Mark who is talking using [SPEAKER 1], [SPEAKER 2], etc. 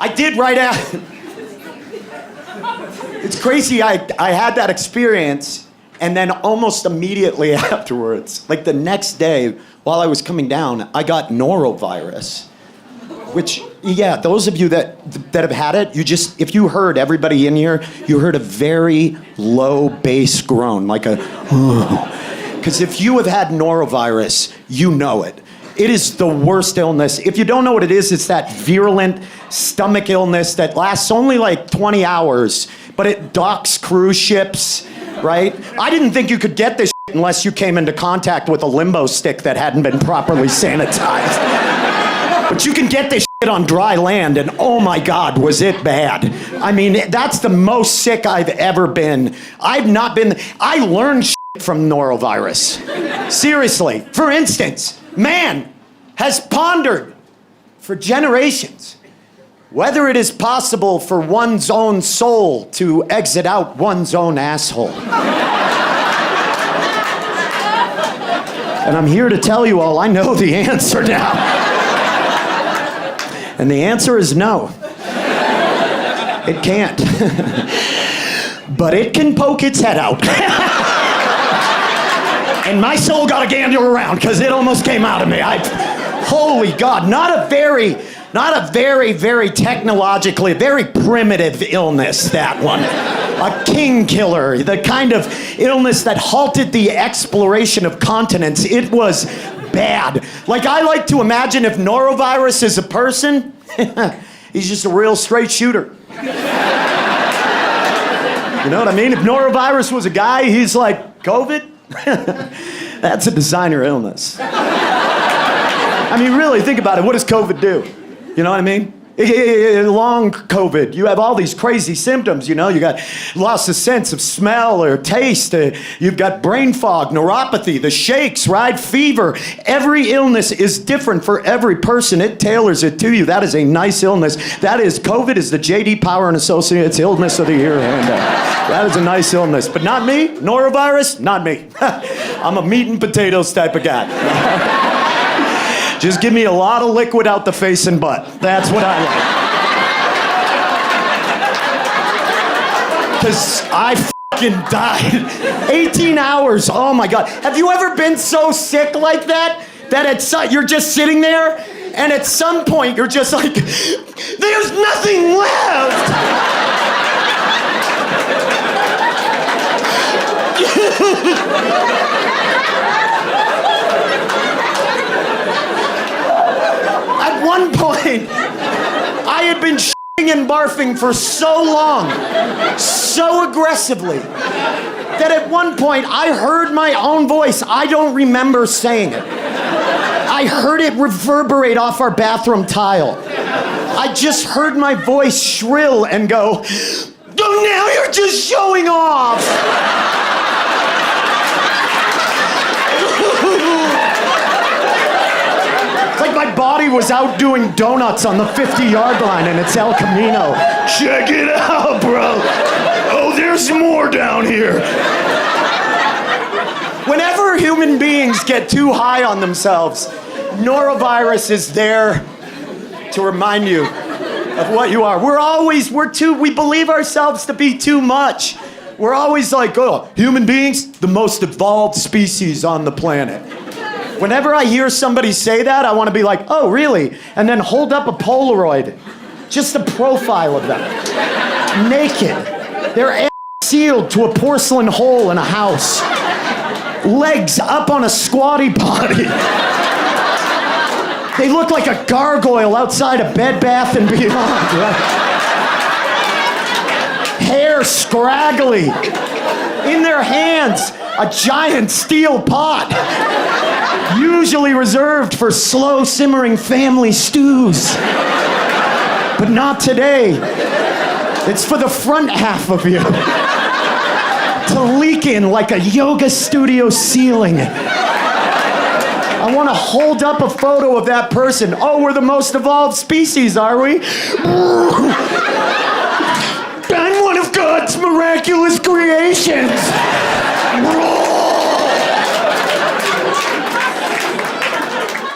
[SPEAKER 1] I did right after. It's crazy, I had that experience, and then almost immediately afterwards, like the next day, while I was coming down, I got Norovirus. Which, yeah, those of you that have had it, if you heard everybody in here, you heard a very low bass groan, like a, because if you have had Norovirus, you know it. It is the worst illness. If you don't know what it is, it's that virulent stomach illness that lasts only like 20 hours, but it docks cruise ships, right? I didn't think you could get this shit unless you came into contact with a limbo stick that hadn't been properly sanitized. But you can get this shit on dry land, and oh my God, was it bad. I mean, that's the most sick I've ever been. I learned shit from Norovirus. Seriously. For instance, man has pondered for generations whether it is possible for one's own soul to exit out one's own asshole. And I'm here to tell you all, I know the answer now. And the answer is no. It can't. But it can poke its head out. And my soul got a gander around because it almost came out of me. Holy God, not a very, very technologically, very primitive illness, that one. A king killer, the kind of illness that halted the exploration of continents. It was bad. Like, I like to imagine if Norovirus is a person, he's just a real straight shooter. You know what I mean? If Norovirus was a guy, he's like, COVID? That's a designer illness. I mean, really, think about it. What does COVID do? You know what I mean? Long COVID, you have all these crazy symptoms, you know, you got loss of sense of smell or taste, you've got brain fog, neuropathy, the shakes, right, fever. Every illness is different for every person. It tailors it to you. That is a nice illness. That is, COVID is the J.D. Power and Associates Illness of the Year. And that is a nice illness. But not me. Norovirus, not me. I'm a meat and potatoes type of guy. Just give me a lot of liquid out the face and butt. That's what I like. Because I fucking died. 18 hours, oh my God. Have you ever been so sick like that? That you're just sitting there, and at some point you're just like, there's nothing left. At one point, I had been shitting and barfing for so long, so aggressively, that at one point I heard my own voice. I don't remember saying it. I heard it reverberate off our bathroom tile. I just heard my voice shrill and go, "Oh, now you're just showing off." Like my body was out doing donuts on the 50-yard line, and it's El Camino. Check it out, bro. Oh, there's more down here. Whenever human beings get too high on themselves, Norovirus is there to remind you of what you are. We believe ourselves to be too much. We're always like, oh, human beings, the most evolved species on the planet. Whenever I hear somebody say that, I want to be like, oh, really? And then hold up a Polaroid. Just a profile of them. Naked. Their ass sealed to a porcelain hole in a house. Legs up on a squatty potty. They look like a gargoyle outside a Bed Bath & Beyond. Right? Hair scraggly. In their hands, a giant steel pot. Usually reserved for slow simmering family stews. But not today. It's for the front half of you to leak in like a yoga studio ceiling. I want to hold up a photo of that person. Oh, we're the most evolved species, are we? I'm one of God's miraculous creations.